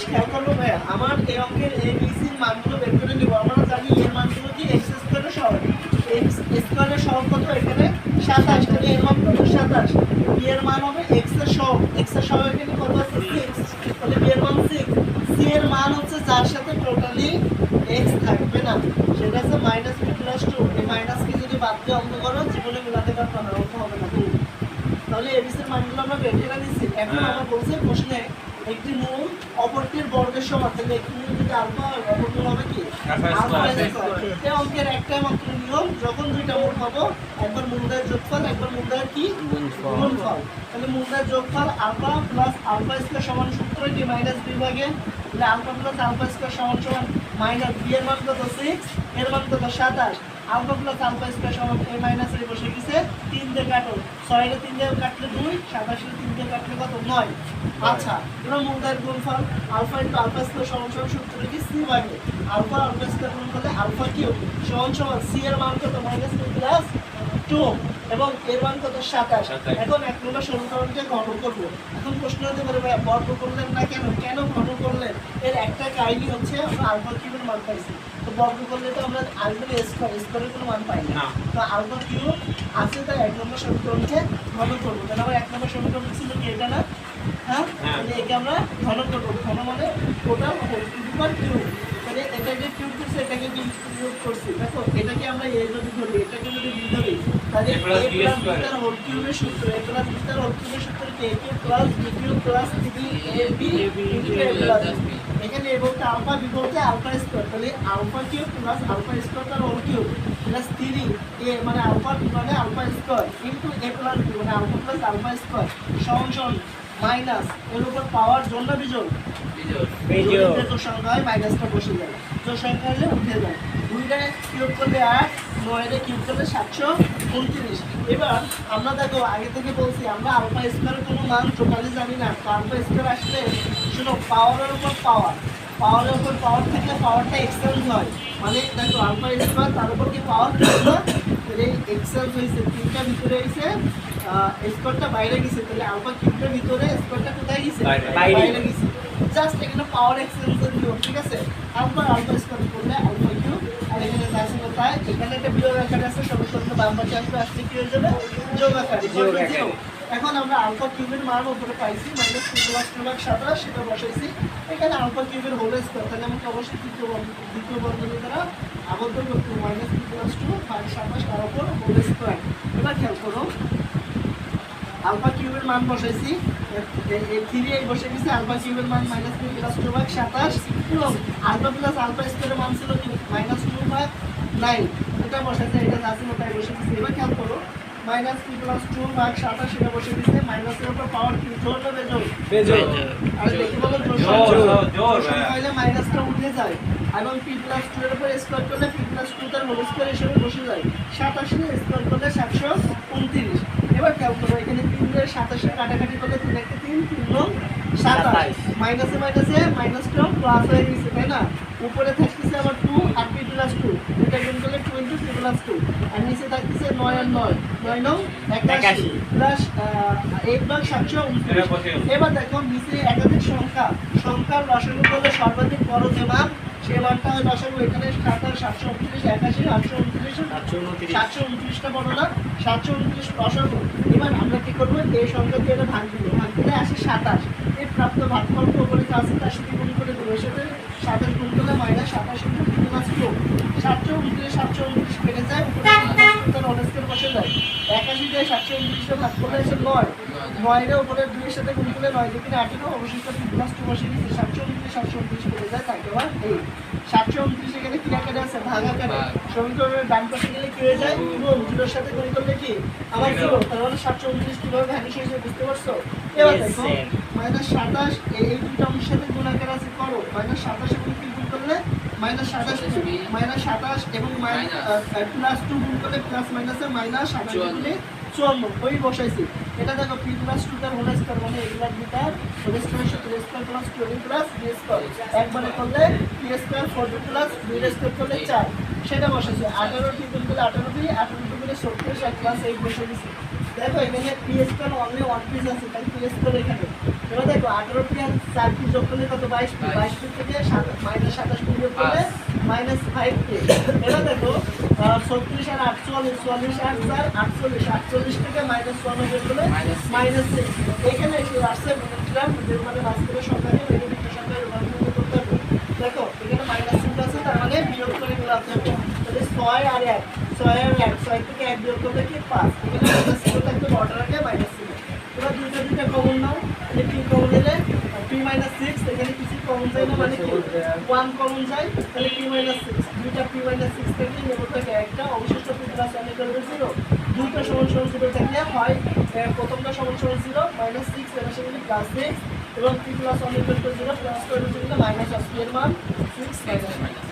জিনিস খেয়াল করবো ভাইয়া, আমার এই অঙ্কের এ বি সির মানগুলো বের করে নেবো। আমরা জানি এর মানগুলো কি এক্স স্কোয়ারের সহগ, এক্স স্কোয়ারের সহগ কত এখানে 27, তাহলে এর মান কত 27, বি এর মান হবে এক্স এর সহগ, এক্স এর সহগ এখানে কত আছে 6, তাহলে বি এর মান 6, সি এর মান হচ্ছে যার সাথে টোটালি এক্স থাকবে না সেটা হচ্ছে মাইনাস বি প্লাস 2, এই মাইনাস কি যদি বাদ দিয়ে অঙ্ক করো জীবনে মিলাতে পারবে না, অঙ্ক হবে না। তাহলে এবিসির মানগুলো আমরা বের করে নিচ্ছি। এখন আমরা বলছি প্রশ্নে একটি মূল অপরটির বর্গের সমান, তাহলে একটি মূল যদি আলফা হয় অপর মূল হবে কি আলফা স্কয়ার। এই অঙ্কের একটাই মাত্র নিয়ম, যখন দুইটা মূল পাবো একবার মূলদের যোগফল একবার মূলদের কি গুণফল। তাহলে মূলদের যোগফল আলফা প্লাস আলফা স্কয়ার সমান সূত্র কি মাইনাস 2 ভাগে, তাহলে আলফা প্লাস আলফা স্কয়ার সমান সমান মাইনাস বি এর মান কত 6, এর মান কত 27, আলফা প্লাস আলফা স্কয়ার সমান এই মাইনাস এর বসে গেছে 3 দিয়ে কাটো, 6 এর 3 দিয়ে কাটলে 2, 27 এর 3 দিয়ে কাটলে কত 9। আচ্ছা এবার মূলদের গুণফল আলফা ইনটু আলফা স্কয়ার সমান সমান সূত্র কি সি ভাগে আলফা আলফা স্কয়ার গুণ করলে আলফা কিউব সমান সমান সি এর মান কত মাইনাস 2 প্লাস 2 এবং এর মান কত 27। এখন এক নম্বর সমীকরণকে ঘন করব। এখন প্রশ্ন হতে পারে ভাই বর্গ করলেন না কেন, কেন ঘন করলেন? এর একটা কাহিনী হচ্ছে আমরা আলফা কিউবের মান পাইছি, তো বর্গ করলে তো আমরা আলফা স্কয়ারের কোনো মান পাই না, তো আলফা কিউব আছে তাই এক নম্বর সমীকরণকে ঘন করব। তাহলে আমরা এক নম্বর সমীকরণ ছিল কি এটা না, হ্যাঁ তাহলে একে আমরা ঘন করব। ঘন মানে টোটাল হোল কিউব, তাহলে এটাকে কিউব করছি এটাকে কিউব করছি। দেখো এটাকে আমরা এ যদি ধরি এটাকে যদি বি ধরি তাহলে a প্লাস b তার হোল কিউবের সূত্র, a প্লাস b তার হোল কিউবের সূত্র কি a cube plus b cube plus 3ab into a plus b। এখানে a বলতে আলফা, b বলতে আলফা স্কয়ার, তাহলে alpha cube plus alpha square তার হোল কিউব প্লাস 3a মানে আলফা মানে alpha square into a plus b মানে alpha plus alpha square সমান সমান মাইনাস এর উপর পাওয়ার জন্য বিজোড় বিজোড় তো সংখ্যা হয় মাইনাসটা বসে যায়, তো সংখ্যা হলে উঠে যায়। 2টা কিউব করলে 8, 9টা কিউব করলে 729। এবার আমরা দেখো আগে থেকে বলছি আমরা আলফা স্কয়ারের কোনো মান টোটালি জানি না, তো আলফা স্কয়ার আসলে শুনো পাওয়ারের উপর পাওয়ার, পাওয়ারের উপর পাওয়ার থাকলে পাওয়ারটা এক্সচেঞ্জ হয়, মানে দেখো আলফা স্কয়ার তার উপর কি পাওয়ার থাকলো তাহলে এক্সচেঞ্জ হয়েছে, 3টা ভিতরে এসে স্কয়ারটা বাইরে গেছে, তাহলে আলফা কিউবের ভিতরে স্কয়ারটা কোথায় গেছে বাইরে গেছে, জাস্ট এখানে পাওয়ার এক্সচেঞ্জের নিয়ম, ঠিক আছে। আলফা আলফা স্কয়ার করলে আলফা কিউব আর এখানে আছে কোথায়, এখানে একটা বিয়োগ আকারে আছে, সবসময় বাম পাশে আসলে কি হয়ে যাবে যোগ আকারে। এখন আমরা আলফা কিউবের মান উপরে পাইছি মাইনাস 2 প্লাস 2 লাখ 27, সেটা বসাইছি এখানে আলফা কিউবের হোল স্কয়ার, তাহলে আমাকে অবশ্যই দ্বিতীয় বর্গের দ্বারা আবদ্ধ করতে হবে মাইনাস 2 প্লাস 2 27 তার উপর হোল স্কয়ার। এবার খেয়াল করো আলফা কিউবের মান বসাইছি 3 বসে গেছে, আলফা কিউবের মান মাইনাস 2 প্লাস 2 ভাগ 27 এবং আলফা প্লাস আলফা স্কয়ারের মান ছিল কি মাইনাস 2 ভাগ 9, এটা বসাইছে এটা আছে তাই বসে গেছে। এবার খেয়াল করো মাইনাস 2 প্লাস 2 ভাগ 27 এটা বসে গেছে, মাইনাসের উপর পাওয়ার কি জোর না বেজোর বেজোর, আর দেখি বলো জোর হইলে মাইনাসটা উঠে যায় এবং p প্লাস 2 এর উপর স্কয়ার করলে p প্লাস 2 তার হোল স্কয়ার হিসেবে বসে যায়, 27 স্কয়ার করলে 729। এবার খেয়াল করো এখানে 3 এর 27 কাটাকাটি করলে 3 একটা 3 3 9 27 মাইনাসে মাইনাসে মাইনাসটা প্লাস হয়ে গেছে তাই না, উপরে থাকতেছে আবার 2 আর p প্লাস 2 এটা গুণ করলে 20 p প্লাস 2 আর নিচে থাকতেছে 9 আর 9 9 9 81 প্লাস 8 ভাগ 729। এবার দেখো নিচে একাধিক সংখ্যার লসাগু করলে সর্বাধিক বড় যে মান সে মানটা হয় লসাগু, এখানে 27 729 81 829 729টা বড় না 729 লসাগু। এবার আমরা কি করবো এই সংখ্যা দিয়ে এটা ভাগ দিলে আসে 27, এই প্রাপ্ত ভাগফলকে উপরে আছে তার সাথে গুণ করে দেবো, এর সাথে 27 গুণ করলে মাইনাস 27 প্লাস 2 729 729 কেটে যায়, উপরে অনেস্কের বসে যায় 81 দিয়ে 729 ভাগ করলে এসে 9 9 এর উপরে 2 এর সাথে গুণ করলে 9 থেকে 18 অবশিষ্ট প্লাস 2 বসে গেছে 729 729 কেটে যায় থাকে আবার এই 729 এখানে কি আকারে আছে ভাগ আকারে, সমীকরণের ডান পাশে গেলে কি হয়ে যায় গুণ 0 এর সাথে গুণ করলে কি আবার 0, তার মানে 729 কিভাবে ভ্যানিশ হয়ে যায় বুঝতে পারছো। এবার দেখো মাইনাস 27 এই দুটো অংশের সাথে গুণ আকারে আছে করো মাইনাস 27 এবং কি গুণ করলে মাইনাস 27 এবং প্লাস 2 গুণ করলে প্লাস মাইনাসে মাইনাস 27 গুণে 54 ওই বসাইছি। এটা দেখো p প্লাস 2 তার হোল স্কয়ার মানে এগুলা দুটার হোল স্কয়ার সাথে square plus 20 plus b square একবারে করলে p স্কয়ার 4 প্লাস 2 স্কয়ার করলে 4 সেটা বসাইছি। 18 টি গুণ করলে 18 দিয়ে 18 গুণে 70 প্লাস 8 বসে দিছি। দেখো এখানে p স্কয়ার অনলি 1 পিস আছে তাই p স্কয়ার এখানে এবার দেখো 18 পি আর 4 পি যোগ করলে কত 22 পি, 22 পি থেকে মাইনাস 27 পি যোগ করলে মাইনাস 5 পি। এবার দেখো 36 আর 48, 44 আর 4 48, 48 থেকে মাইনাস 1 যোগ করলে মাইনাস 6। এখানে এসে আসছে বুঝলাম যে মানে বাস্তবের সংখ্যা নিয়ে নেগেটিভ সংখ্যা রূপান্তরিত করতে হবে। দেখো এখানে মাইনাস চিহ্ন আছে, তার মানে বিয়োগ করে মিলাতে হবে। তাহলে 6 আর 1, 6 আর 1, 6 থেকে 1 বিয়োগ করলে কি 5। এখানে মাইনাস চিহ্ন থাকবে, বর্ডার আগে মাইনাস চিহ্ন। এবার দুইটা কমন নাও, তাহলে p কমন নিলে p মাইনাস 6, এখানে কিছু কমন যায় না, মানে কি 1 কমন যায়, তাহলে p মাইনাস 6, দুইটা p মাইনাস 6 থেকে নেব থেকে একটা, অবশিষ্ট p প্লাস 1 ইকুয়াল টু 0। দুইটা সমান সমান 0 থাকলে হয় প্রথমটা সমান সমান 0 মাইনাস 6, এর সাথে প্লাস 6, এবং p plus 1 equal to 0 plus করে দিলে মাইনাস 6 এর মান 6 মাইনাস